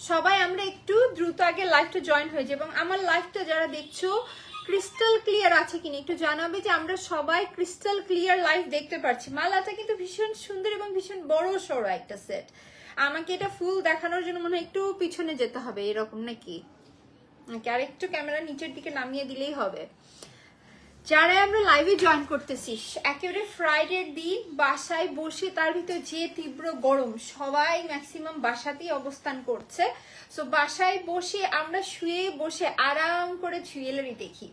সবাই আমরা একটু দ্রুত আগে লাইভটা জয়েন হয়ে যাই, এবং আমার লাইভটা যারা দেখছো ক্রিস্টাল ক্লিয়ার আছে কিনা একটু জানাবে, যে আমরা সবাই ক্রিস্টাল ক্লিয়ার লাইভ দেখতে পাচ্ছি। মালাটা কিন্তু ভীষণ সুন্দর এবং ভীষণ বড় সড়ো একটা সেট। আমাকে এটা ফুল দেখানোর জন্য মনে হয় একটু পিছনে যেতে হবে, এরকম নাকি? আর একটু ক্যামেরা নিচের দিকে নামিয়ে দিলেই হবে। যারা আমরা লাইভে জয়েন করতেছিস, একেবারে ফ্রাইডের দিন বাসায় বসে, তার ভিতর যে তীব্র গরম, সবাই ম্যাক্সিমাম বাসাতেই অবস্থান করছে। সো বাসায় বসে আমরা শুয়ে বসে আরাম করে জুয়েলারি দেখি,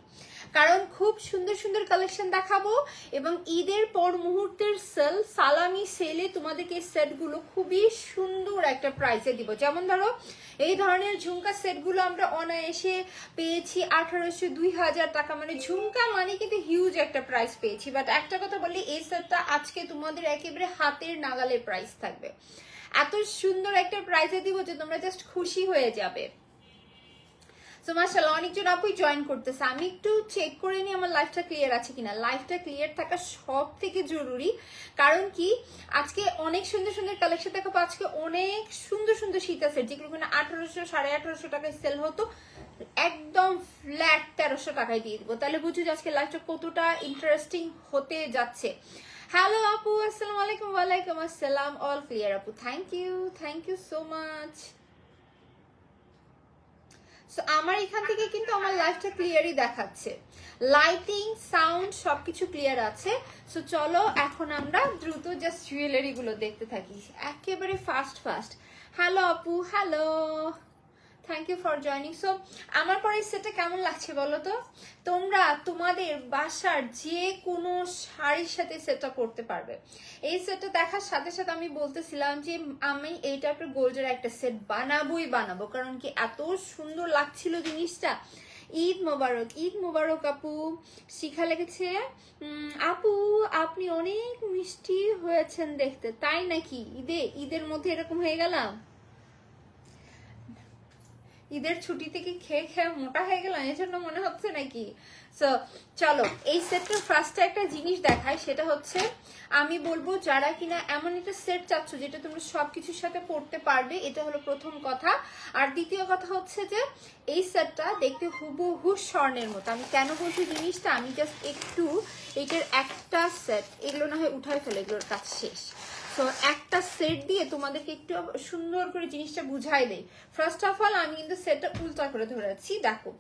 কারণ খুব সুন্দর সুন্দর কালেকশন দেখাবো, এবং ঈদের পর মুহূর্তের সেল, সালামি সেলে তোমাদেরকে এই সেটগুলো খুবই সুন্দর একটা প্রাইসে দিব। যেমন ধরো এই ধরনের ঝুমকা সেটগুলো আমরা অনায়াসে পেয়েছি 1800 2000 টাকা, মানে ঝুমকা মানে কিন্তু হিউজ একটা প্রাইস পেয়েছি। বাট একটা কথা বলি, এই সেটটা আজকে তোমাদের একেবারে হাতের নাগালের প্রাইস থাকবে, এত সুন্দর একটা প্রাইসে দিব যে তোমরা জাস্ট খুশি হয়ে যাবে। সো মাশাআল্লাহ অনেকজন আপুই জয়েন করতেছে। আমি একটু চেক করে নিই আমার লাইফটা ক্লিয়ার আছে কিনা। লাইফটা ক্লিয়ার থাকা সব থেকে জরুরি, কারণ কি আজকে অনেক সুন্দর সুন্দর কালেকশন দেখাবো। আজকে অনেক সুন্দর সুন্দর শীতা সেট, যেগুলো কিনা 1800 1850 টাকায় সেল হতো, একদম ফ্ল্যাট 1300 টাকায় দিয়ে দিব। তাহলে বুঝো যে আজকে লাইফটা কতটা ইন্টারেস্টিং হতে যাচ্ছে। হ্যালো আপু, আসসালামু আলাইকুম। ওয়ালাইকুম আসসালাম। অল ক্লিয়ার আপু, thank you so much. So আমার এখান থেকে কিন্তু আমার লাইভটা ক্লিয়ারই দেখাচ্ছে, লাইটিং সাউন্ড সবকিছু ক্লিয়ার আছে। সো চলো এখন আমরা দ্রুত জাস্ট জুয়েলারি গুলো দেখতে থাকি, একেবারে ফাস্ট। হ্যালো আপু, hello, thank you for joining. So আমার পরে সেটটা কেমন লাগছে বলো তো? তোমরা তোমাদের বাসার যে কোনো শাড়ির সাথে সেটটা পরতে পারবে। এই সেটটা দেখার সাথে সাথে আমি বলতেছিলাম যে আমি এই টাইপের গোল্ডের একটা সেট বানাবো, কারণ কি এত সুন্দর লাগছিল জিনিসটা। ঈদ মোবারক আপু। শিখা লেগেছে আপু আপনি অনেক মিষ্টি হয়েছেন দেখতে, তাই নাকি? ঈদের মধ্যে এরকম হয়ে গেলাম, ঈদের ছুটি থেকে খেয়ে মোটা হয়ে গেলাম, এই জন্য মনে হচ্ছে নাকি? সো চলো এই সেটটার ফার্স্টে একটা জিনিস দেখাই, সেটা হচ্ছে আমি বলবো যারা কিনা এমন একটা সেট চাচ্ছ যেটা তোমরা সবকিছুর সাথে পড়তে পারবে, এটা হলো প্রথম কথা। আর দ্বিতীয় কথা হচ্ছে যে এই সেটটা দেখতে হুবহু স্বর্ণের মতো। আমি কেন বলছি জিনিসটা, আমি জাস্ট একটু এটার একটা সেট, এগুলো না হয় উঠাই ফেলে, এগুলোর কাজ শেষ। তো একটা সেট দিয়ে তোমাদেরকে একটু সুন্দর করে জিনিসটা বুঝাই দেই। ফার্স্ট অফ অল আমি কিন্তু সেটটা উল্টা করে ধরেছি, দেখো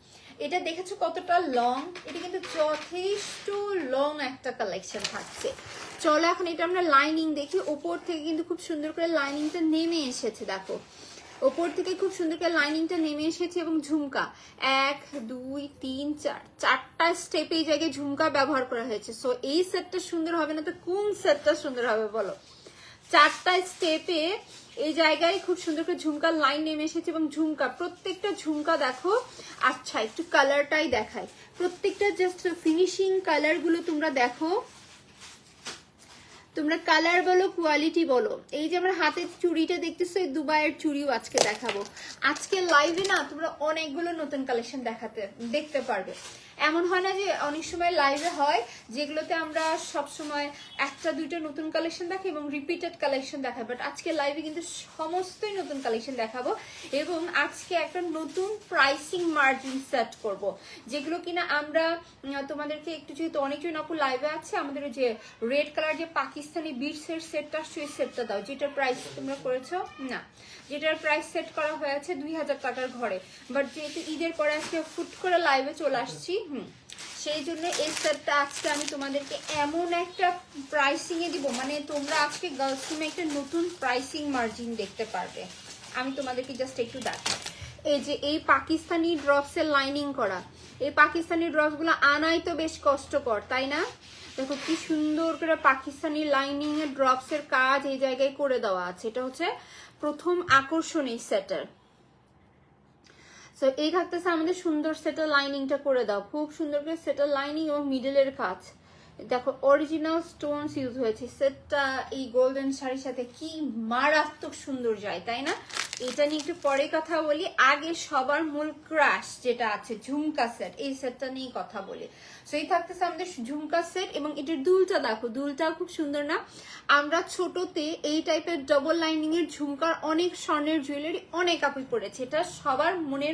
এটা দেখেছো কতটা লং, এটা কিন্তু যথেষ্ট লং একটা কালেকশন থাকছে। চলো এখন এটা আমরা লাইনিং দেখি। ওপর থেকে কিন্তু খুব সুন্দর করে লাইনিংটা নেমে এসেছে, দেখো ওপর থেকে খুব সুন্দর করে লাইনিংটা নেমে এসেছে, এবং ঝুমকা 1 2 3 4 চারটা স্টেপে এই জায়গায় ঝুমকা ব্যবহার করা হয়েছে। সো এই সেটটা সুন্দর হবে না তো কোন সেটটা সুন্দর হবে বলো? চারটা স্টেপে এই জায়গায় খুব সুন্দর করে ঝুমকার লাইন নেমে এসেছে, এবং ঝুমকা প্রত্যেকটা ঝুমকা দেখো। আচ্ছা একটু কালারটাই দেখাই, প্রত্যেকটা জাস্ট ফিনিশিং কালার গুলো তোমরা দেখো, তোমরা কালার বলো কোয়ালিটি বলো। এই যে আমার হাতের চুড়িটা দেখতেছো, এই দুবাইয়ের চুড়িও আজকে দেখাবো। আজকে লাইভে না তোমরা অনেকগুলো নতুন কালেকশন দেখতে পারবে। এমন হয় না যে অনেক সময় লাইভে হয় যেগুলোতে আমরা সব সময় একটা দুইটা নতুন কালেকশন দেখাই এবং রিপিটেড কালেকশন দেখাই, বাট আজকে লাইভে কিন্তু সমস্তই নতুন কালেকশন দেখাবো। এবং আজকে একটা নতুন প্রাইসিং মার্জিন সেট করব, যেগুলো কিনা আমরা তোমাদেরকে একটু, যেহেতু অনেকজন আপু লাইভে আছে, আমাদের যে রেড কালার যে পাকিস্তানি বিটসের সেটটা, সেই সেটটা দাও, যেটার প্রাইস তোমরা করেছো না, যেটার প্রাইস সেট করা হয়েছে 2000 টাকার ঘরে। বাট যেহেতু ঈদের পরে আজকে ফুট করে লাইভে চলে আসছি, সেই জন্য এই সেটটা আজকে আমি তোমাদেরকে এমন একটা প্রাইসিং এ দিব, মানে তোমরা আজকে গার্লস রুমে একটা নতুন প্রাইসিং মার্জিন দেখতে পারবে। আমি তোমাদেরকে জাস্ট একটু দেখাই, এই যে এই পাকিস্তানি ড্রপসের লাইনিং করা, এই পাকিস্তানি ড্রপসগুলো আনাই তো বেশ কষ্টকর, তাই না? দেখো কি সুন্দর করে পাকিস্তানি লাইনিং এর ড্রপসের কাজ এই জায়গায় করে দেওয়া আছে। এটা হচ্ছে প্রথম আকর্ষণ এই সেটের। সো এই থাকতেছে আমাদের সুন্দর সেটের লাইনিংটা করে দাও, খুব সুন্দর করে সেটের লাইনিং এবং মিডলের কাজ, দেখো অরিজিনাল স্টোনস ইউজ হয়েছে। সেটটা এই গোল্ডেন শাড়ির সাথে কি মারাত্মক সুন্দর যায়, তাই না? এটা নিয়ে একটু পরে কথা বলি, আগে সবার মূল ক্রাশ যেটা আছে ঝুমকা সেট, এই সেটটা নিয়ে কথা বলি। সেই থাকতেছে আমাদের ঝুমকা সেট, এবং এটার দুলটা দেখো, দুলটাও খুব সুন্দর না? আমরা ছোটতে এই টাইপের ডবল লাইনিং এর ঝুমকার অনেক স্বর্ণের জুয়েলারি অনেক আপুই পড়েছে, এটা সবার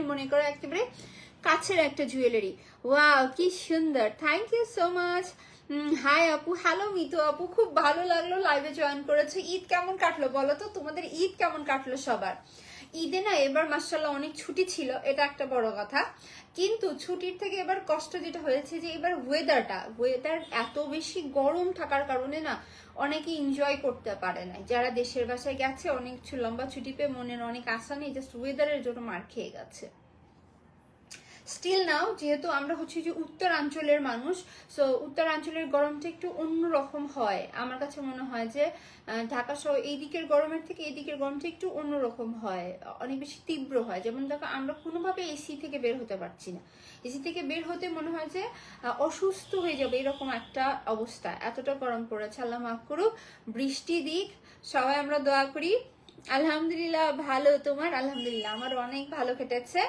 মনে করো একেবারে কাছের একটা জুয়েলারি। ওয়াও কি সুন্দর, thank you so much. Hi আপু, হ্যালো মিতু আপু, খুব ভালো লাগলো লাইভে জয়েন করেছে। ঈদ কেমন কাটলো বলো তো, তোমাদের ঈদ কেমন কাটলো সবার? ঈদে না এবার মাশাআল্লাহ অনেক ছুটি ছিল, এটা একটা বড় কথা। কিন্তু ছুটির থেকে এবার কষ্ট যেটা হয়েছে যে এবার ওয়েদার এত বেশি গরম থাকার কারণে না অনেকে এনজয় করতে পারে না। যারা দেশের বাসায় গেছে অনেক লম্বা ছুটি পেয়ে মনের অনেক আশা নেই, জাস্ট ওয়েদারের জন্য মার খেয়ে গেছে। স্টিল নাও যেহেতু আমরা হচ্ছে যে উত্তরাঞ্চলের মানুষ, সো উত্তরাঞ্চলের গরমটা একটু অন্যরকম হয়। আমার কাছে মনে হয় যে ঢাকা সহ এই দিকের গরমের থেকে এই দিকের গরমটা একটু অন্যরকম হয়, অনেক বেশি তীব্র হয়। যেমন দেখো আমরা কোনোভাবে এসি থেকে বের হতে পারছি না, এসি থেকে বের হতে মনে হয় যে অসুস্থ হয়ে যাবে, এরকম একটা অবস্থা, এতটা গরম পড়েছে। আল্লাহ মাফ করুক, বৃষ্টি দিক, সবাই আমরা দোয়া করি। আলহামদুলিল্লাহ ভালো, তোমার? আলহামদুলিল্লাহ আমার অনেক ভালো কেটেছে।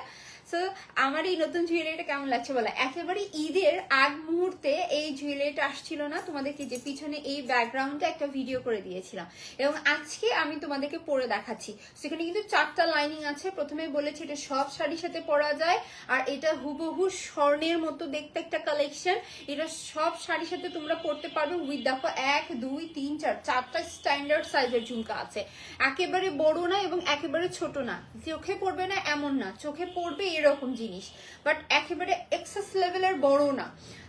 সো আমার এই নতুন জুয়েলারিটা কেমন লাগছে বলো? একেবারে ঈদের আগ মুহূর্তে এই জুয়েলারিটা আসছিল না তোমাদেরকে, যে পিছনে এই ব্যাকগ্রাউন্ডে একটা ভিডিও করে দিয়েছিলাম, এবং আজকে আমি তোমাদেরকে পরে দেখাচ্ছি। সেখানে কিন্তু 4টা লাইনিং আছে। প্রথমে বলেছি এটা সব শাড়ির সাথে পরা যায়, আর এটা হুবহু স্বর্ণের মতো দেখতে একটা কালেকশন। এটা সব শাড়ির সাথে তোমরা পরতে পারবে। উইথ দেখো 1 2 3 4 4টা স্ট্যান্ডার্ড সাইজের ঝুমকা আছে, একেবারে বড় না এবং একেবারে ছোট না, চোখে পড়বে না এমন না, চোখে পড়বে এরকম জিনিস, বাট একেবারে এক্সেস লেভেলের বড় না।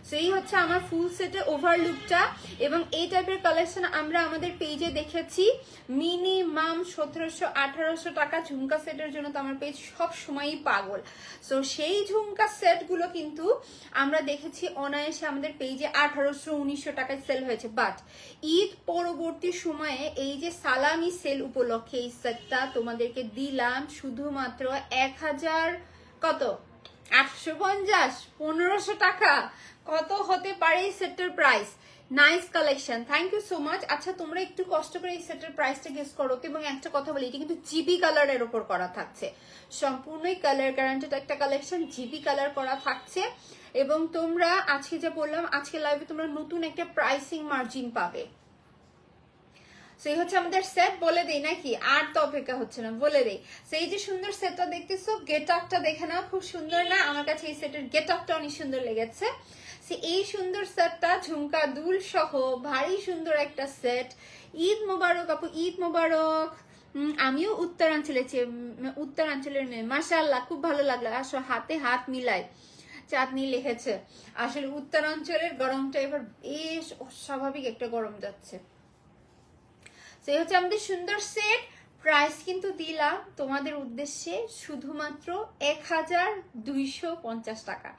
সেই হচ্ছে আমার ফুল সেটের ওভারলুকটা। এবং এই টাইপের কালেকশন আমরা আমাদের পেজে দেখেছি মিনিমাম 1700-1800 টাকা ঝুমকা সেটের জন্য, তো আমার পেজ সব সময়ই পাগল। সো সেই ঝুমকা সেটগুলো কিন্তু আমরা দেখেছি অনায়াসে আমাদের পেজে 1800-1900 টাকায় সেল হয়েছে। বাট ঈদ পরবর্তী সময়ে এই যে সালামি সেল উপলক্ষে এই সেটটা তোমাদেরকে দিলাম শুধুমাত্র 1000 কত 850 1500 টাকা, কত হতে পারে এই সেটের price? Nice collection, thank you so much. আচ্ছা তোমরা একটু কষ্ট করে এই সেটের প্রাইসটা গেস করো তো। এবং একটা কথা বলি, এটা কিন্তু জিবি কালারের উপর করা থাকছে, সম্পূর্ণই কালার গ্যারান্টেড একটা কালেকশন, জিবি কালার করা থাকছে। এবং তোমরা আজকে যা বললাম, আজকে লাইভে তোমরা নতুন একটা প্রাইসিং মার্জিন পাবে। সেই হচ্ছে আমাদের সেট, বলে দেই নাকি? আর তো অপেক্ষা হচ্ছে না, বলে দেই। সেই যে সুন্দর সেটটা দেখতেছো, গেট আপটা দেখে নাও, খুব সুন্দর না? আমার কাছে এই সেটের গেট আপটা অনেক সুন্দর লেগেছে। এই সুন্দর সেটটা ঝুমকা দুল সহ ভারী সুন্দর একটা সেট। ঈদ মোবারক আপু, ঈদ মোবারক। আমিও উত্তরাঞ্চলের মেয়ে, মাশাআল্লাহ খুব ভালো লাগলো। আসো হাতে হাত মিলাই, চাঁদনি লিখেছে। আসলে উত্তরাঞ্চলের গরমটা এবার বেশ অস্বাভাবিক একটা গরম যাচ্ছে। সেই হচ্ছে আমাদের সুন্দর সেট। প্রাইস কিন্তু দিলাম তোমাদের উদ্দেশ্যে শুধুমাত্র 1250 টাকা,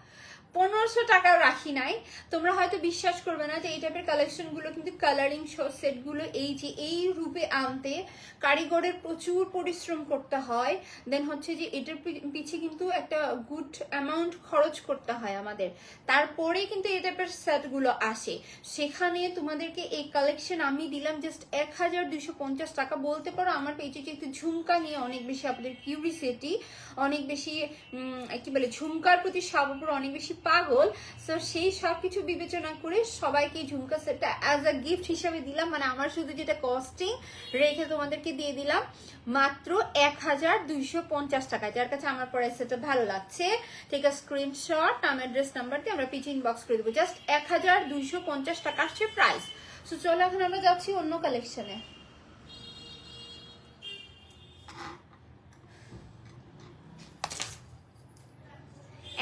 1500 টাকা রাখি নাই। তোমরা হয়তো বিশ্বাস করবে না যে এই টাইপের কালেকশন গুলো কিন্তু কালারিং সেট গুলো এই যে এই রূপে আনতে কারিগরের প্রচুর পরিশ্রম করতে হয়। দেন হচ্ছে যে এটার পিছিয়ে কিন্তু একটা গুড অ্যামাউন্ট খরচ করতে হয় আমাদের, তারপরে কিন্তু এই টাইপের সেট গুলো আসে। সেখানে তোমাদেরকে এই কালেকশন আমি দিলাম জাস্ট 1250 টাকা। বলতে পারো আমার পেজে যেহেতু ঝুমকা নিয়ে অনেক বেশি আপনাদের কিউরিসিটি, অনেক বেশি কি বলে ঝুমকার প্রতি সবার অনেক বেশি পাগল, সো সেই সব কিছু বিবেচনা করে সবাইকে ঝুমকা সেটটা অ্যাজ আ গিফট হিসাবে দিলাম। মানে আমার শুধু যেটা কস্টিং রেখে তোমাদেরকে দিয়ে দিলাম মাত্র 1250 টাকা। যার কাছে আমার পরে সেটটা ভালো লাগছে ঠিক আছে, স্ক্রিনশট নাম অ্যাড্রেস নাম্বার দিয়ে আমরা পিছে ইনবক্স করে দেবো। জাস্ট 1250 টাকা আসছে প্রাইস। সো চলো এখন আমরা যাচ্ছি অন্য কালেকশনে।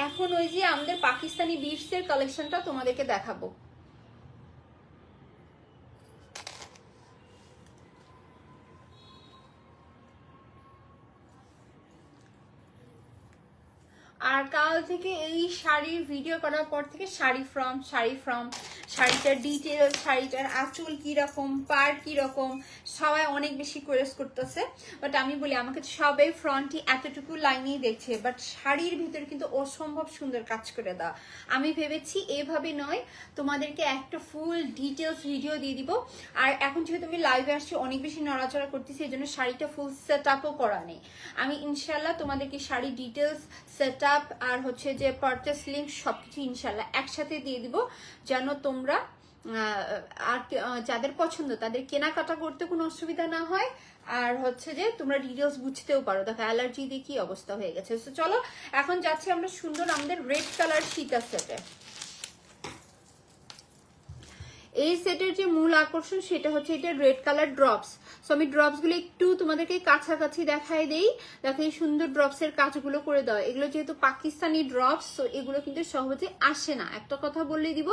এখন ওই যে আমাদের পাকিস্তানি বিটসের কালেকশনটা তোমাদেরকে দেখাবো। আর কাল থেকে এই শাড়ির ভিডিও করার পর থেকে শাড়ি ফ্রম শাড়িটার ডিটেল, শাড়িটার আঁচল কীরকম, পার কীরকম, সবাই অনেক বেশি কোয়েস্ট করতেছে। বাট আমি বলি আমাকে সবাই ফ্রন্টই এতটুকু লাইনেই দেখছে, বাট শাড়ির ভিতরে কিন্তু অসম্ভব সুন্দর কাজ করে দেওয়া। আমি ভেবেছি এভাবে নয়, তোমাদেরকে একটা ফুল ডিটেলস ভিডিও দিয়ে দিব। আর এখন যেহেতু আমি লাইভে আসছি, অনেক বেশি নড়াচড়া করতেছি, এই জন্য শাড়িটা ফুল সেট আপও করা নেই। আমি ইনশাল্লাহ তোমাদেরকে শাড়ি ডিটেলস, সেট আপ আর হচ্ছে যে পারচেস লিঙ্ক সবকিছু ইনশাল্লাহ একসাথে দিয়ে দিব, যেন তোমরা আর যাদের পছন্দ তাদের কেনাকাটা করতে কোনো অসুবিধা না হয়, আর হচ্ছে যে তোমরা ডিটেলস বুঝতেও পারো। দেখো অ্যালার্জি দিয়ে কি অবস্থা হয়ে গেছে। তো চলো এখন যাচ্ছি আমরা সুন্দর আমাদের রেড কালার সীতা সেটে। এই সেটের যে মূল আকর্ষণ সেটা হচ্ছে এটা রেড কালার ড্রপস। সো আমি ড্রপসগুলো একটু তোমাদেরকে কাছাকাছি দেখাই দেই। দেখো এই সুন্দর ড্রপসের কাজগুলো করে দেওয়া। এগুলো যেহেতু পাকিস্তানি ড্রপস, সো এগুলো কিন্তু সহজে আসে না। একটা কথা বলে দিব,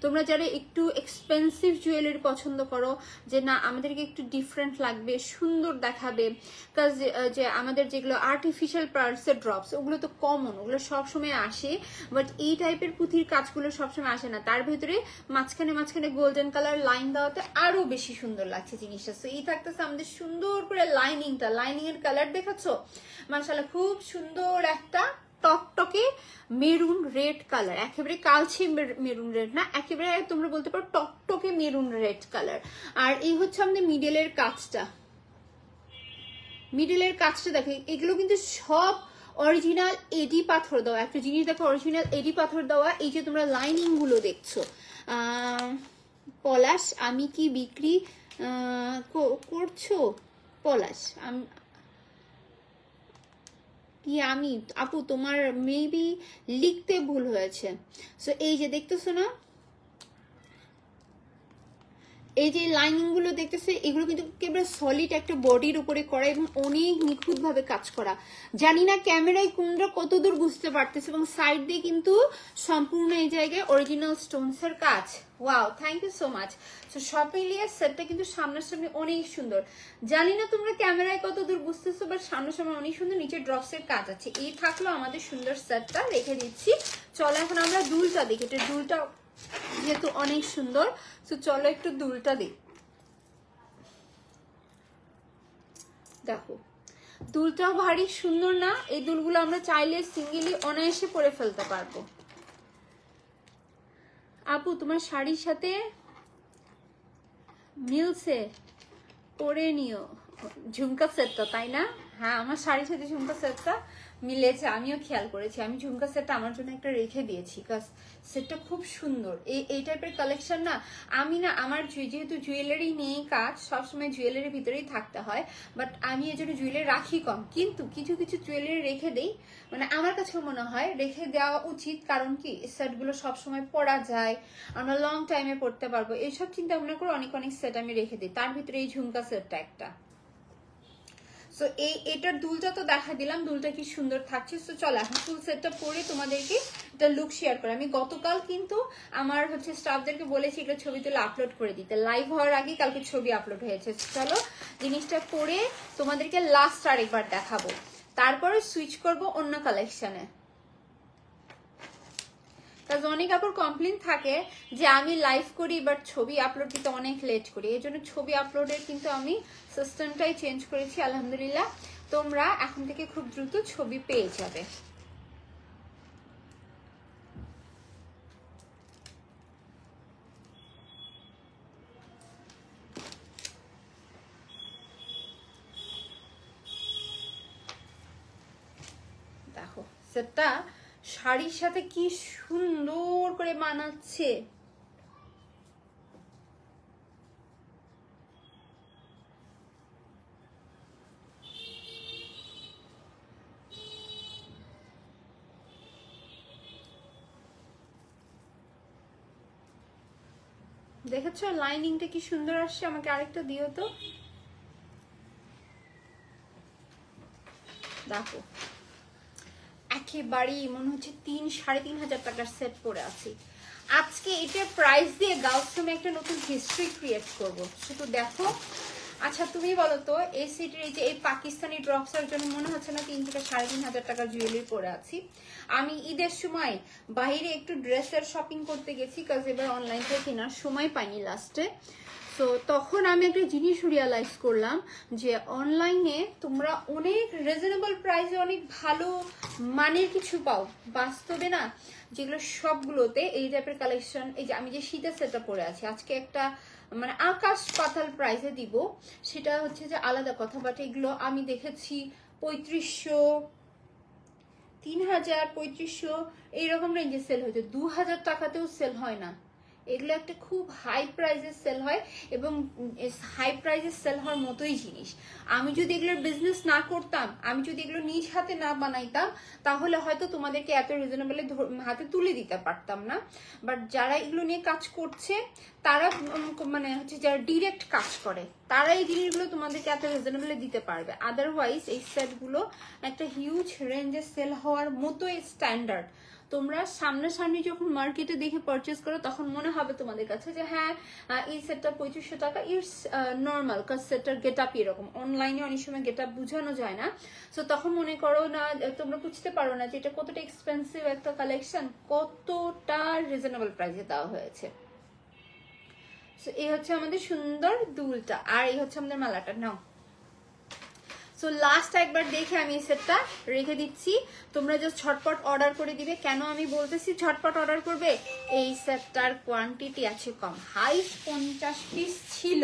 তোমরা যারা একটু এক্সপেন্সিভ জুয়েলারি পছন্দ করো, যে না আমাদেরকে একটু ডিফারেন্ট লাগবে, সুন্দর দেখাবে, কাজ যে আমাদের যেগুলো আর্টিফিশিয়াল পার্লসের ড্রপস ওগুলো তো কমন, ওগুলো সবসময় আসে, বাট এই টাইপের পুঁথির কাজগুলো সবসময় আসে না। তার ভিতরে মাঝখানে মাঝখানে গোল্ডেন কালার লাইন দেওয়াতে আরো বেশি সুন্দর লাগছে জিনিসটা। সো এই থাকতেছে আমাদের সুন্দর করে লাইনিংটা, লাইনিং এর কালার দেখাচ্ছ মাশাআল্লাহ, খুব সুন্দর একটা টকটকে মেরুন রেড কালার, একেবারে কালচে মেরুন রেড না, একেবারে তোমরা বলতে পারো টকটকে মেরুন রেড কালার। আর এই হচ্ছে আমাদের মিডলের কাজটা, মিডলের কাজটা দেখো, এগুলো কিন্তু সব অরিজিনাল এডি পাথর দেওয়া। একটা জিনিস দেখো, অরিজিনাল এডি পাথর দেওয়া। এই যে তোমরা লাইনিং গুলো দেখছো, পলাশ আমি কি বিক্রি করছো? পলাশ কি আমি আপু, তোমার মেবি লিখতে ভুল হয়েছে। সো এই যে দেখতেছো না, এই যে লাইনিং গুলো দেখতেছে, এগুলো কিন্তু একেবারে সলিড একটা বডির উপরে করা এবং অনেক নিখুঁত ভাবে কাজ করা। জানি না ক্যামেরায় কোনটা কতদূর বুঝতে পারতেছে, এবং সাইড দিয়ে কিন্তু সম্পূর্ণ এই জায়গায় অরিজিনাল স্টোনস এর কাজ। Wow, thank you so much. So সব মিলিয়ে সেটটা কিন্তু সামনাসামনি অনেক সুন্দর। জানি না তোমরা ক্যামেরায় কতদূর বুঝতেছো, বাট সামনাসামনি অনেক সুন্দর। নিচে ড্রপসের কাজ আছে। এই থাকলো আমাদের সুন্দর সেটটা, রেখে দিচ্ছি। চলো এখন আমরা দুলটা দেখি। এটা দুলটা যেহেতু অনেক সুন্দর, তো চলো একটু দুলটা দিই। দেখো দুলটাও ভারী সুন্দর না? এই দুলগুলো আমরা চাইলে সিঙ্গেলি অনায়াসে পরে ফেলতে পারবো। আপু তোমার শাড়ির সাথে মিলছে, পরে নিও। ঝুমকা সেটটা তাই না? হ্যাঁ, আমার শাড়ির সাথে ঝুমকা সেটটা মিলেছে, আমিও খেয়াল করেছি। আমি ঝুমকা সেটটা আমার জন্য একটা রেখে দিয়েছি, কাজ সেটটা খুব সুন্দর। এই টাইপের কালেকশন না, আমি না আমার যেহেতু জুয়েলারি নিয়ে কাজ, সবসময় জুয়েলারির ভিতরেই থাকতে হয়, বাট আমি এই জন্য জুয়েলারি রাখি কম, কিন্তু কিছু কিছু জুয়েলারি রেখে দেই। মানে আমার কাছে মনে হয় রেখে দেওয়া উচিত, কারণ কি সেটগুলো সবসময় পরা যায়, আমরা লং টাইমে পড়তে পারবো, এইসব চিন্তা ভাবনা করে অনেক অনেক সেট আমি রেখে দিই। তার ভিতরে এই ঝুমকা সেটটা একটা। সো এটার দুলটা তো দেখা দিলাম, দুলটা কি সুন্দর থাকছে। সো চলো এখন ফুল সেটটা পরে তোমাদেরকে এটা লুক শেয়ার করে। আমি গতকাল কিন্তু আমার হচ্ছে স্টাফদেরকে বলেছি এটা ছবি তুলে আপলোড করে দিতে, লাইভ হওয়ার আগে কালকে ছবি আপলোড হয়েছে। চলো জিনিসটা পরে তোমাদেরকে লাস্ট আরেকবার দেখাবো, তারপরে সুইচ করব অন্য কালেকশনে। অনেক কাপড় কমপ্লেন থাকে যে আমি লাইভ করি বাট ছবি আপলোড দিতে অনেক লেট করি, এই জন্য ছবি আপলোডের কিন্তু আমি সিস্টেমটাই চেঞ্জ করেছি। আলহামদুলিল্লাহ তোমরা এখন থেকে খুব দ্রুত ছবি পেয়ে যাবে। দেখো সেটটা শাড়ির সাথে কি সুন্দর করে মানাচ্ছে। দেখেছো লাইনিংটা কি সুন্দর আসছে? আমাকে আরেকটা দিও তো। দেখো একেবারেই মনে হচ্ছে 3-3.5 টাকার সেট পরে আছি। আজকে এটা প্রাইস দিয়ে গার্লস রুমে একটা নতুন হিস্ট্রি ক্রিয়েট করব। শুধু দেখো আচ্ছা তুমি বলো তো এই সিটির এই যে এই পাকিস্তানি ড্রপসের জন্য মনে হচ্ছে না 3 থেকে 3,500 টাকার জুয়েলারি পরে আছি। আমি ঈদের সময় বাইরে একটু ড্রেসের শপিং করতে গেছি, কাজ এবার অনলাইন থেকে কেনার সময় পাইনি লাস্টে। তো তখন আমি একটা জিনিস রিয়ালাইজ করলাম যে অনলাইনে তোমরা অনেক রিজনেবল প্রাইসে অনেক ভালো মানের কিছু পাও, বাস্তবে না যেগুলো সবগুলোতে এই টাইপের কালেকশন। এই যে আমি যে শীতের সেটটা পরে আছি আজকে একটা মানে আকাশ পাতাল প্রাইসে দিব, সেটা হচ্ছে যে আলাদা কথা, বাট এগুলো আমি দেখেছি 3500, 3000, 3500 এইরকম রেঞ্জে সেল হয়েছে, 2000 টাকাতেও সেল হয় না। এগুলো একটা খুব হাই প্রাইসে সেল হয় এবং হাই প্রাইসে সেল হওয়ার মতোই জিনিস। আমি যদি এগুলোর বিজনেস না করতাম, আমি যদি এগুলো নিজ হাতে না বানাইতাম, তাহলে হয়তো তোমাদেরকে এত রিজনেবলে হাতে তুলে দিতে পারতাম না। বাট যারা এগুলো নিয়ে কাজ করছে তারা মানে হচ্ছে যারা ডিরেক্ট কাজ করে তারা এই জিনিসগুলো তোমাদেরকে এত রিজনেবলে দিতে পারবে। আদারওয়াইজ এই সেটগুলো একটা হিউজ রেঞ্জে সেল হওয়ার মতোই স্ট্যান্ডার্ড। তোমরা সামনাসামনি যখন মার্কেটে দেখে পারচেস করো তখন মনে হবে তোমাদের কাছে যে হ্যাঁ এই সেটটা 2500 টাকা, ইটস নর্মাল, কাজ সেটটার গেট আপ এরকম। অনলাইনে অনেক সময় গেট আপ বোঝানো যায় না, সো তখন মনে করো না, তোমরা বুঝতে পারো না যে এটা কতটা এক্সপেন্সিভ একটা কালেকশন, কতটা রিজনেবল প্রাইসে দেওয়া হয়েছে। সো এই হচ্ছে আমাদের সুন্দর দুলটা, আর এই হচ্ছে আমাদের মালাটা। নাও সো লাস্ট একবার দেখে আমি এই সেটটা রেখে দিচ্ছি, তোমরা জাস্ট ঝটপট অর্ডার করে দিবে। কেন আমি বলতেছি ঝটপট অর্ডার করবে, এই সেটটার কোয়ান্টিটি আছে কম, হাইস্ট 50 পিস ছিল,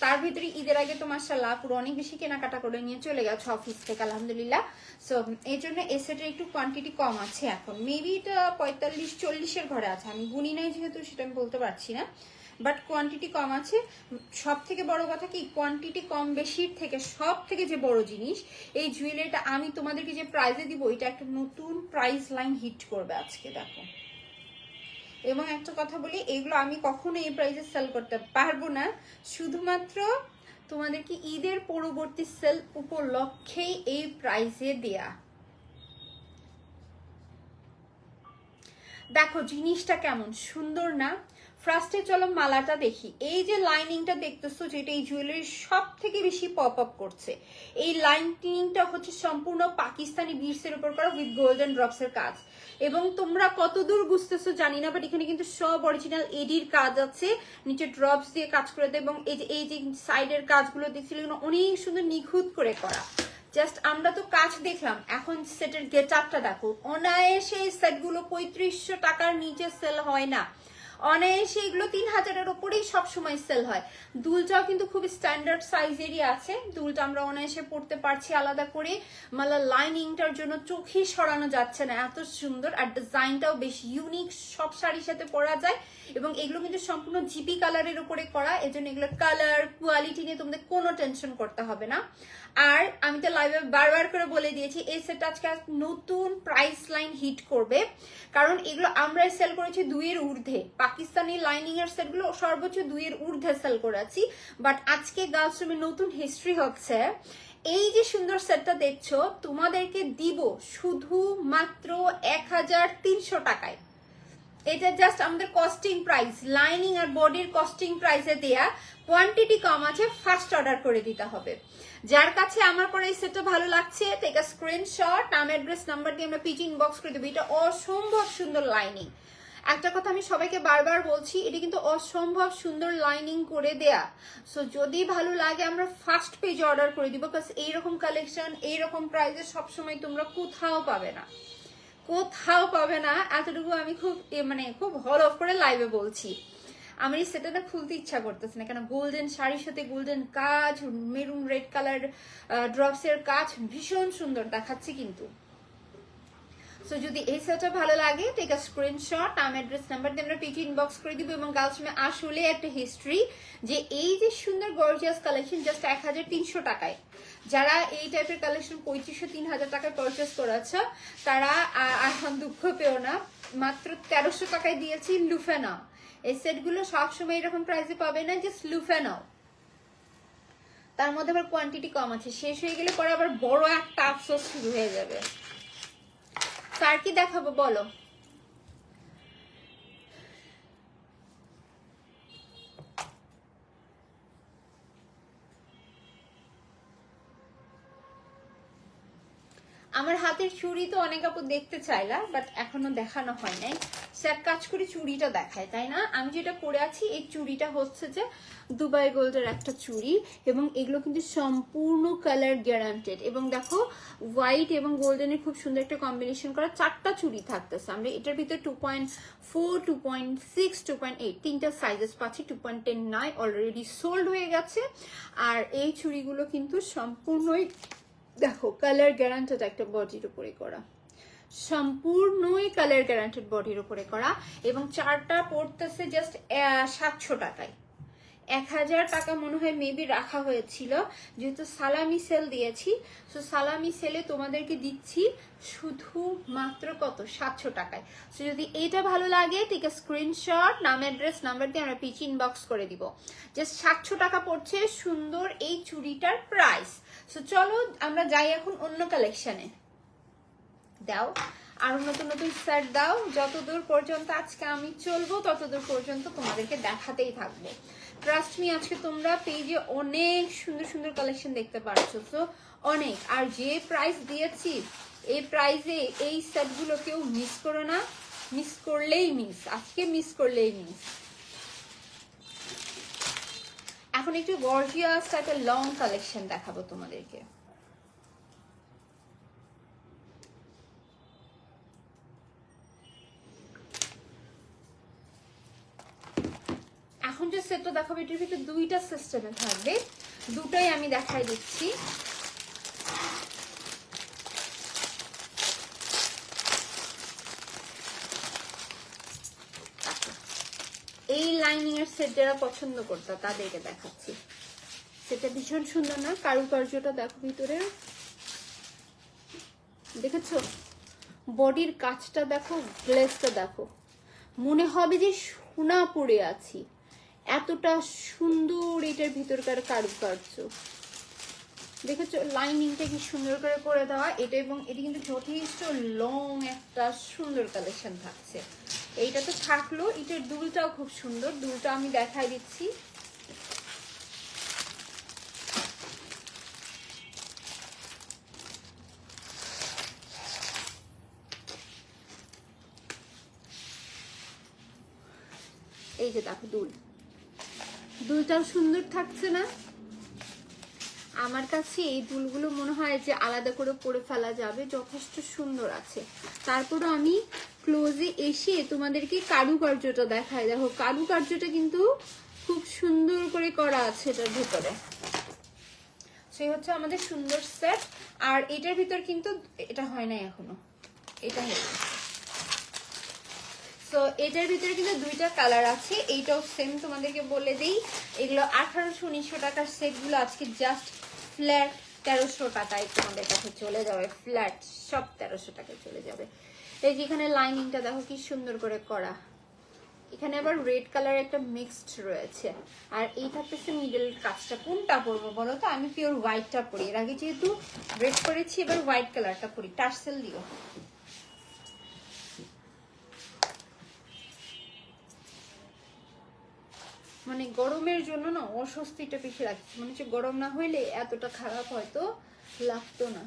তার ভিতরে ঈদের আগে তো মাশাআল্লাহ পুরো অনেক বেশি কেনাকাটা করে নিয়ে চলে গেছে অফিস থেকে আলহামদুলিল্লাহ। সো এই জন্য এই সেটের একটু কোয়ান্টিটি কম আছে এখন, মেবি এটা 45-40 ঘরে আছে, আমি গুনি নাই যেহেতু সেটা আমি বলতে পারছি না, বাট কোয়ান্টিটি কম আছে। সব থেকে বড় কথা কি, কোয়ান্টিটি কম বেশির থেকে সব থেকে যে বড় জিনিস, এই জুয়েলারিটা আমি তোমাদেরকে যে প্রাইসে দিব এটা একটা নতুন প্রাইস লাইন হিট করবে আজকে, দেখো। এবং একটা কথা বলি, এগুলো আমি কখনো এই প্রাইসে সেল করতে পারবো না, শুধুমাত্র তোমাদেরকে ঈদের পরবর্তী সেল উপলক্ষেই এই প্রাইসে দেয়া। দেখো জিনিসটা কেমন সুন্দর না। ফার্স্টে চলো মালাটা দেখি। এই যে লাইনিংটা দেখতেছো, যেটা এই জুয়েলারির সব থেকে বেশি পপ আপ করছে, এই লাইনিংটা হচ্ছে সম্পূর্ণ পাকিস্তানি বিটসের উপর করা উইথ গোল্ডেন ড্রপস এর কাজ। এবং তোমরা কতদূর বুঝতেছো জানি না, বাট এখানে কিন্তু সব অরিজিনাল এডির কাজ আছে, নিচে ড্রপস দিয়ে কাজ করে দেয়, এবং এই যে সাইডের কাজগুলো দেখছিল অনেক সুন্দর নিখুঁত করে করা। জাস্ট আমরা তো কাজ দেখলাম, এখন সেটের গেট আপটা দেখো। অনায়াসে এই সেটগুলো 3500 টাকার নিচে সেল হয় না, অনায়াসে এগুলো 3000-এর উপরেই সবসময় সেল হয়। দুলটাও কিন্তু খুব স্ট্যান্ডার্ড সাইজেরই আছে, দুলটা আমরা অনায়াসে পড়তে পারছি আলাদা করে, মালা লাইনিংটার জন্য চোখেই সরানো যাচ্ছে না, এত সুন্দর। আর ডিজাইনটাও বেশ ইউনিক, সব শাড়ির সাথে পরা যায়। এবং এগুলো কিন্তু সম্পূর্ণ জিপি কালারের উপরে করা, এজন্য এগুলো কালার কোয়ালিটি নিয়ে তোমাদের কোনো টেনশন করতে হবে না। আর আমি তো লাইভে বারবার করে বলে দিয়েছি, এই সেটটা আজকে নতুন প্রাইস লাইন হিট করবে, কারণ এগুলো আমরা সেল করেছি 2-এর ঊর্ধ্বে। পাকিস্তানি লাইনিং এর সেটগুলো সর্বোচ্চ 2-এর ঊর্ধ্বে সেল করেছি, বাট আজকে গার্লস রুমে নতুন হিস্ট্রি হচ্ছে। এই যে সুন্দর সেটটা দেখছো, তোমাদেরকে দিব শুধুমাত্র 1300 টাকায়। এটা জাস্ট আমাদের কস্টিং প্রাইস, লাইনিং আর বডির কস্টিং প্রাইসে দেয়া। কোয়ান্টিটি কম আছে, ফার্স্ট অর্ডার করে দিতে হবে। যার কাছে আমার পরে এই সেটটা ভালো লাগছে, টেক আ স্ক্রিনশট, নাম অ্যাড্রেস নাম্বার দিয়ে আমরা পিজি ইনবক্স করে দেবো। এটা অসম্ভব সুন্দর লাইনিং। একটা কথা আমি সবাইকে বারবার বলছি, এটা কিন্তু অসম্ভব সুন্দর লাইনিং করে দেয়া। সো যদি ভালো লাগে আমরা ফার্স্ট পেজে অর্ডার করে দিব, বিকজ এইরকম কালেকশন এইরকম প্রাইসে সবসময় তোমরা কোথাও পাবে না, কোথাও পাবে না। এতটুকু আমি খুব মানে খুব হল অফ করে লাইভে বলছি। আমার এই সেটটা খুলতে ইচ্ছা করতেছে না, কেন গোল্ডেন শাড়ির সাথে গোল্ডেন কাজ, মেরুন রেড কালার ড্রপস এর কাজ ভীষণ সুন্দর দেখাচ্ছে কিন্তু। সো যদি এই সেটটা ভালো লাগে, টেক আ স্ক্রিনশট, নাম অ্যাড্রেস নাম্বার দিয়ে আমরা পিজি ইনবক্স করে দিব। এবং গার্লস রুমে আসলে একটা হিস্ট্রি যে এই যে সুন্দর গর্জিয়াস কালেকশন জাস্ট 1300 টাকায়, যারা এই টাইপের কালেকশন 2500-3000 টাকায় পারচেস করেছে তারা এখন দুঃখ পেও না, মাত্র 1300 টাকায় দিয়েছি। লুফে নাও, এই সেটগুলো সবসময় এরকম প্রাইসে পাবে না, জাস্ট লুফে নাও। তার মধ্যে আবার কোয়ান্টিটি কম আছে, শেষ হয়ে গেলে পরে আবার বড় একটা আফসোস শুরু হয়ে যাবে। স্যার কি দেখাবো বলো? আমার হাতের চুড়ি তো অনেক আপু দেখতে চাইলা, বাট এখনো দেখানো হয় নাই। সে এক কাজ করে চুড়িটা দেখায়, তাই না? আমি যেটা পরে আছি এই চুড়িটা হচ্ছে যে দুবাই গোল্ডের একটা চুড়ি, এবং এগুলো কিন্তু সম্পূর্ণ কালার গ্যারান্টেড। এবং দেখো হোয়াইট এবং গোল্ডেনের খুব সুন্দর একটা কম্বিনেশন করা 4টা চুড়ি থাকতেছে। আমরা এটার ভিতরে 2.4, 2.6, 2.8 তিনটা সাইজেস পাচ্ছি। 2.10 অলরেডি সোল্ড হয়ে গেছে। আর এই চুড়িগুলো কিন্তু সম্পূর্ণই দেখো কালার গ্যারান্টেড একটা বডির উপরে করা, সম্পূর্ণই কালার গ্যারান্টেড বডির উপরে করা। এবং 4টা পড়তেছে জাস্ট 700 টাকায়। 1000 টাকা মনে হয় মেবি রাখা হয়েছিল, যেহেতু সালামি সেল দিয়েছি। সো সালামি সেলে তোমাদেরকে দিচ্ছি শুধু মাত্র কত, 700 টাকায়। সো যদি এটা ভালো লাগে ঠিক আছে, স্ক্রিনশট, নাম, অ্যাড্রেস, নাম্বার দিয়ে আমরা পিচ ইনবক্স করে দিব। জাস্ট 700 টাকা পড়ছে সুন্দর এই চুড়িটার প্রাইস। সো চলো আমরা যাই এখন অন্য কালেকশনে। দাও আরো নতুন নতুন সেট দাও, যতদূর পর্যন্ত আজকে আমি চলবো ততদূর পর্যন্ত তোমাদেরকে দেখাতেই থাকবো। ট্রাস্ট মি, আজকে তোমরা পেজে অনেক সুন্দর সুন্দর কালেকশন দেখতে পাচ্ছ, তো অনেক। আর যে প্রাইস দিয়েছি এই প্রাইসে এই সেটগুলো কেউ মিস করো না, মিস করলেই মিস, আজকে মিস করলেই মিস। এখন একটু গর্জিয়াস একটা লং কালেকশন দেখাবো তোমাদেরকে। এখন যে সেটটা দেখাবো এটার ভিতরে 2টা সিস্টেমে থাকবে, দুটাই আমি দেখাই দিচ্ছি। এই লাইনিং এর সেট যারা পছন্দ করতো তাদেরকে দেখাচ্ছি। সেটা ভীষণ সুন্দর না? কারুকার্যটা দেখো ভিতরে, দেখেছো? বডির কাজটা দেখো, গ্লেজটা দেখো, মনে হবে যে সোনা পরে আছি, এতটা সুন্দর এটার ভিতরকার কারুকার্য। দেখেছো লাইনিংটা কি সুন্দর করে করে দেওয়া এটা, এবং এটি কিন্তু যথেষ্ট লং একটা সুন্দর কালেকশন থাকছে। এইটা তো থাকলো, এটার দুলটাও খুব সুন্দর, দুলটা আমি দেখাই দিচ্ছি। এই যে দেখো দুলটাও সুন্দর থাকছে না? আমার কাছে এই দুলগুলো মনে হয় যে আলাদা করে পরে ফেলা যাবে, যথেষ্ট সুন্দর আছে। তারপরে আমি ক্লোজে এসে তোমাদেরকে কারুকার্যটা দেখাই। দেখো কারুকার্যটা কিন্তু খুব সুন্দর করে করা আছে এটার ভিতরে। সেই হচ্ছে আমাদের সুন্দর সেট। আর এটার ভিতর কিন্তু এটা হয় নাই এখনো, এটা হয়েছে। সো এটার ভিতরে কিন্তু 2টা কালার আছে, এইটাও সেম তোমাদেরকে বলে দিই। এগুলো 1800-1900 টাকার সেটগুলো আজকে জাস্ট ফ্ল্যাট 1300 টাকায় তোমাদের কাছে চলে যাবে। ফ্ল্যাট সব 1300 টাকায় চলে যাবে। এই যেখানে লাইনিংটা দেখো কি সুন্দর করে করা, এখানে আবার রেড কালার একটা মিক্সড রয়েছে। আর এই থাকতেছে মিডল কাজটা। কোনটা পরবো বলো তো? আমি পিওর হোয়াইটটা পরি, এর আগে যেহেতু রেড করেছি এবার হোয়াইট কালারটা পরি। টার্সেল দিও। মানে গরমের জন্য না অস্বস্তিটা বেশি লাগছে, মনে হচ্ছে গরম না হইলে এতটা খারাপ হয়তো লাগতো না।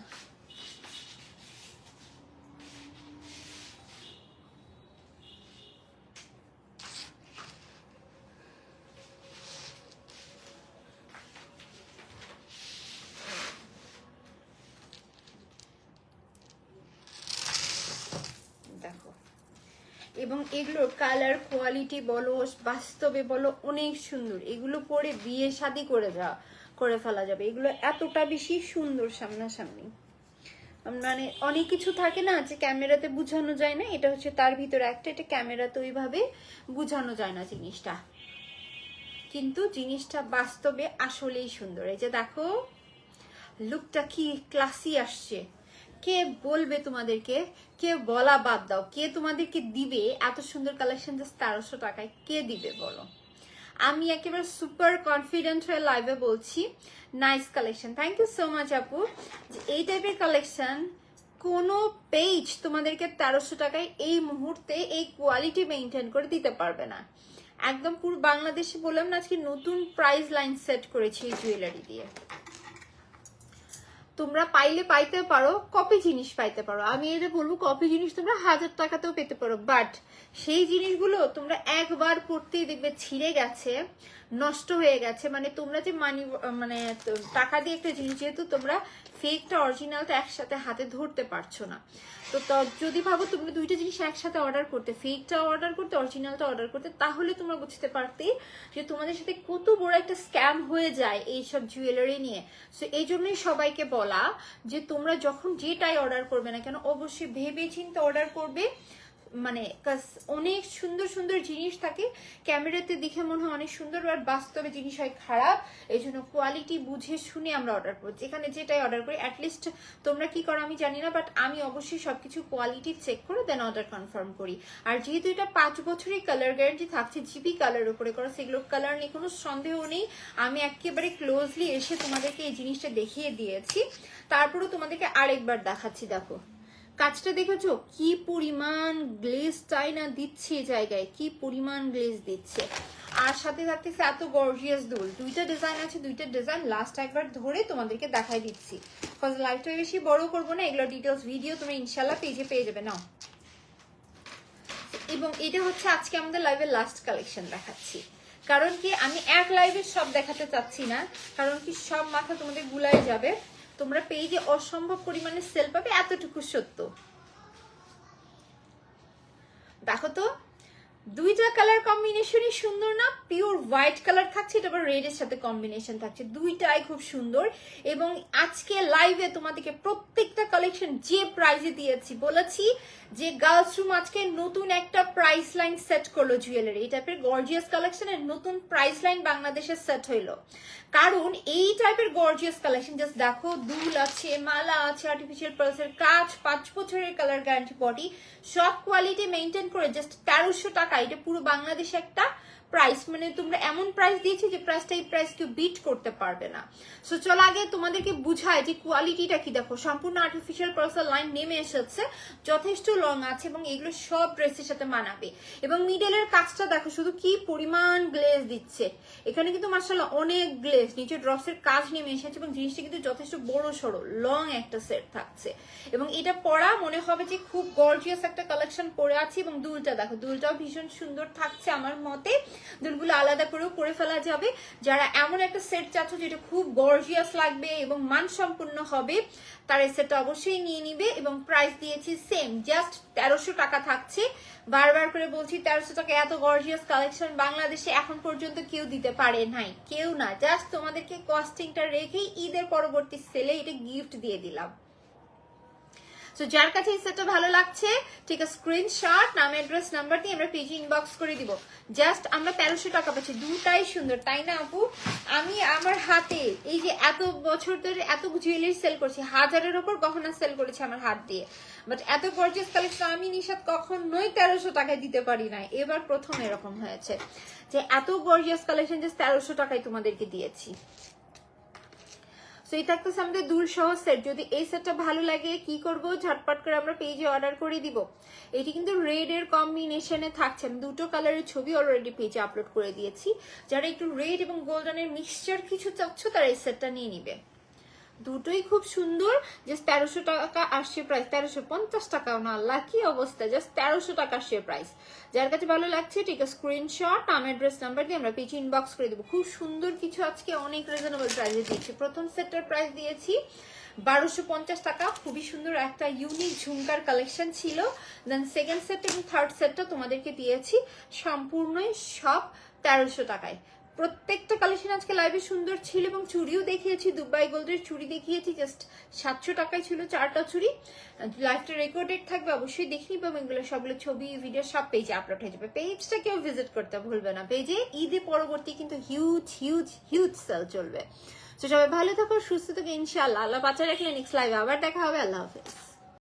দেখো, এবং এগুলোর কালার কোয়ালিটি বলো, বাস্তবে বলো, অনেক সুন্দর। এগুলো পরে বিয়ে শাদী করে ফেলা যাবে। এগুলো এতটা বেশি সুন্দর সামনাসামনি। মানে অনেক কিছু থাকে না যে ক্যামেরাতে বোঝানো যায় না, এটা হচ্ছে তার ভিতরে একটা। এটা ক্যামেরাতে ওইভাবে বোঝানো যায় না জিনিসটা, কিন্তু জিনিসটা বাস্তবে আসলেই সুন্দর। এই যে দেখো লুকটা কি ক্লাসি আসছে। কে বলবে তোমাদেরকে? কে বলা বাদ দাও, কে তোমাদেরকে দিবে এত সুন্দর কালেকশন জাস্ট 1300 টাকায়? কে দিবে বলো? আমি একেবারে সুপার কনফিডেন্ট হয়ে লাইভে বলছি nice collection. Thank you so much আপু। যে এই টাইপের কালেকশন কোনো পেজ তোমাদেরকে 1300 টাকায় এই মুহূর্তে এই কোয়ালিটি মেনটেন করে দিতে পারবে না। একদম পুরো বাংলাদেশে বললাম না, আজকে নতুন প্রাইস লাইন সেট করেছি এই জুয়েলারি দিয়ে। তোমরা পাইলে পাইতে পারো, কপি জিনিস পাইতে পারো। আমি এটা বলবো কপি জিনিস তোমরা 1000 টাকাতেও পেতে পারো, বাট সেই জিনিসগুলো তোমরা একবার পড়তেই দেখবে ছিঁড়ে গেছে, নষ্ট হয়ে গেছে। মানে তোমরা যে মানে টাকা দিয়ে একটা জিনিস, যেহেতু তোমরা ফেকটা অরিজিনালটা একসাথে হাতে ধরতে পারছো না, তো যদি ভাবো তোমরা দুইটা জিনিস একসাথে অর্ডার করতে, ফেকটা অর্ডার করতে, অরিজিনালটা অর্ডার করতে, তাহলে তোমরা বুঝতে পারতে যে তোমাদের সাথে কত বড় একটা স্ক্যাম হয়ে যায় এইসব জুয়েলারি নিয়ে। সো এই জন্যই সবাইকে বলা যে তোমরা যখন যেটাই অর্ডার করবে না কেন অবশ্যই ভেবে চিন্তে অর্ডার করবে। মানে অনেক সুন্দর সুন্দর জিনিস থাকে, ক্যামেরাতে দেখে মনে হয় অনেক সুন্দর, আর বাস্তবে জিনিস হয় খারাপ। এই জন্য কোয়ালিটি বুঝে শুনে আমরা অর্ডার করি, যেখানে যেটাই অর্ডার করি। অ্যাটলিস্ট তোমরা কি করো আমি জানি না, বাট আমি অবশ্যই সবকিছু কোয়ালিটি চেক করে দেন অর্ডার কনফার্ম করি। আর যেহেতু এটা 5 বছরের কালার গ্যারান্টি থাকছে, জিপি কালার উপরে করা, সেগুলো কালার নিয়ে কোনো সন্দেহ নেই। আমি একেবারে ক্লোজলি এসে তোমাদেরকে এই জিনিসটা দেখিয়ে দিয়েছি, তারপরেও তোমাদেরকে আরেকবার দেখাচ্ছি। দেখো কাজটা দেখেছো কি পরিমাণ গ্লেজ চাই না দিচ্ছে, জায়গায় কি পরিমাণ গ্লেজ দিচ্ছে। আর সাথে থাকতেছে এত গর্জিয়াস দুল। দুইটা ডিজাইন আছে, দুইটা ডিজাইন লাস্ট একবার ধরে তোমাদেরকে দেখাই দিচ্ছি, বিকজ লাইভটা বেশি বড় করবো না, এগুলো ডিটেলস ভিডিও তোমরা ইনশাল্লাহ পেজে পেয়ে যাবে। নাও, এবং এটা হচ্ছে আজকে আমাদের লাইভের লাস্ট কালেকশন দেখাচ্ছি। কারণ কি আমি এক লাইভে সব দেখাতে চাচ্ছি না, কারণ কি সব মাথা তোমাদের গুলাই যাবে। তোমরা পেজে অসম্ভব পরিমাণে সেল পাবে, এতটুকু সত্য। দেখো তো দুইটা কালার কম্বিনেশনই সুন্দর না? পিওর হোয়াইট কালার থাকছে, এটা আবার রেড এর সাথে কম্বিনেশন থাকছে, দুইটাই খুব সুন্দর। এবং আজকে লাইভে তোমাদেরকে প্রত্যেকটা কালেকশন যে প্রাইসে দিয়েছি, বলেছি যে গার্লস রুম আজকে নতুন একটা প্রাইস লাইন সেট করলো জুয়েলারি, এই টাইপের গর্জিয়াস কালেকশনের নতুন প্রাইস লাইন বাংলাদেশে সেট হইলো। কারণ এই টাইপের গর্জিয়াস কালেকশন জাস্ট দেখো, দুল আছে, মালা আছে, আর্টিফিশিয়াল পার্লসের কাজ, 5 বছরের কালার গ্যারান্টি, বডি সব কোয়ালিটি মেনটেন করে জাস্ট 1300 টাকা। এটা পুরো বাংলাদেশে একটা প্রাইস, মানে তোমরা এমন প্রাইস দিয়েছি যে প্রাইসটা এই প্রাইস কেউ বিট করতে পারবে না। সো চলো আগে তোমাদেরকে বুঝায় যে কোয়ালিটিটা কি। দেখো সম্পূর্ণ আর্টিফিশিয়াল পার্লসের লাইন নেমে এসেছে, যথেষ্ট লং আছে এবং এগুলো সব ড্রেসের সাথে মানাবে। এবং মিডলের কাজটা দেখো শুধু কি পরিমাণ গ্লেজ দিচ্ছে, এখানে কিন্তু মাশাআল্লাহ অনেক গ্লেজ, নিচে ড্রপসের কাজ নেমে এসেছে এবং জিনিসটা কিন্তু যথেষ্ট বড় সড়ো লং একটা সেট থাকছে। এবং এটা পরা মনে হবে যে খুব গর্জিয়াস একটা কালেকশন পরে আছি। এবং দুলটা দেখো, দুলটাও ভীষণ সুন্দর থাকছে আমার মতে, দুলগুলো আলাদা করেও করে ফেলা যাবে। যারা এমন একটা সেট চাচ্ছ যেটা খুব গর্জিয়াস লাগবে এবং মানসম্পন্ন হবে, তার এই সেটটা অবশ্যই নিয়ে নিবে। এবং প্রাইস দিয়েছি সেম, জাস্ট 1300 টাকা থাকছে। বারবার করে বলছি 1300 টাকা এত গর্জিয়াস কালেকশন বাংলাদেশে এখন পর্যন্ত কেউ দিতে পারে নাই, কেউ না। জাস্ট তোমাদেরকে কস্টিংটা রেখেই ঈদের পরবর্তী সেলে এটা গিফট দিয়ে দিলাম। সো যার কাছে এই সেটটা ভালো লাগছে ঠিক আছে, স্ক্রিনশট, নাম, অ্যাড্রেস, নাম্বার দিয়ে আমরা পেজে ইনবক্স করে দিব। জাস্ট আমরা 1300 টাকা পাচ্ছি, দুটাই সুন্দর তাই না আপু? আমি আমার হাতে এই যে এত বছর ধরে এত জুয়েলারি সেল করছি, 1000-এর উপর গহনা সেল করেছি আমার হাত দিয়ে, বাট এত গর্জিয়াস কালেকশন আমি নিশাত কখনোই 1300 টাকায় দিতে পারি না। এবার প্রথম এরকম হয়েছে যে এত গর্জিয়াস কালেকশন জাস্ট 1300 টাকায় তোমাদেরকে দিয়েছি। সো এই থাকতেছে আমাদের দুল সহ সেট। যদি এই সেটটা ভালো লাগে কি করব, ঝটপট করে আমরা পেজে অর্ডার করে দিব। এটি কিন্তু রেড এর কম্বিনেশনে থাকছে, আমি দুটো কালারের ছবি অলরেডি পেজে আপলোড করে দিয়েছি। যারা একটু রেড এবং গোল্ডেনের মিক্সচার কিছু চাচ্ছ তারা এই সেটটা নিয়ে নিবে। দুটোই খুব সুন্দর, জাস্ট 1300 টাকা আসছে প্রাইস, 1350 টাকাও না, আল্লাহ কি অবস্থা, জাস্ট 1300 টাকা আসছে প্রাইস। যার কাছে ভালো লাগছে ঠিক আছে, স্ক্রিনশট, নাম, অ্যাড্রেস, নাম্বার দিয়ে আমরা পেজে ইনবক্স করে দেবো। খুব সুন্দর কিছু আজকে অনেক রিজনেবল প্রাইসে দিয়েছি। প্রথম সেটটার প্রাইস দিয়েছি 1250 টাকা, খুবই সুন্দর একটা ইউনিক ঝুমকার কালেকশন ছিল। দেন সেকেন্ড সেট এবং থার্ড সেটটা তোমাদেরকে দিয়েছি সম্পূর্ণই সব 1300 টাকায়। প্রত্যেকটা কালেকশন আজকে লাইভে সুন্দর ছিল এবং চুড়িও দেখিয়েছি, দুবাই গোল্ডের চুড়ি দেখিয়েছি, জাস্ট 700 টাকায় ছিল 4টা চুড়ি। লাইভটা রেকর্ডেড থাকবে, অবশ্যই দেখে নিবে এবং এগুলো সবগুলো ছবি ভিডিও সব পেজে আপলোড হয়ে যাবে। পেজটা কেউ ভিজিট করতে ভুলবে না, পেজে ঈদের পরবর্তী কিন্তু হিউজ হিউজ হিউজ সেল চলবে। তো সবাই ভালো থাকো, সুস্থ থাকো ইনশাআল্লাহ। আল্লাহ বাঁচায় রাখলে নেক্সট লাইভে আবার দেখা হবে। আল্লাহ হাফেজ।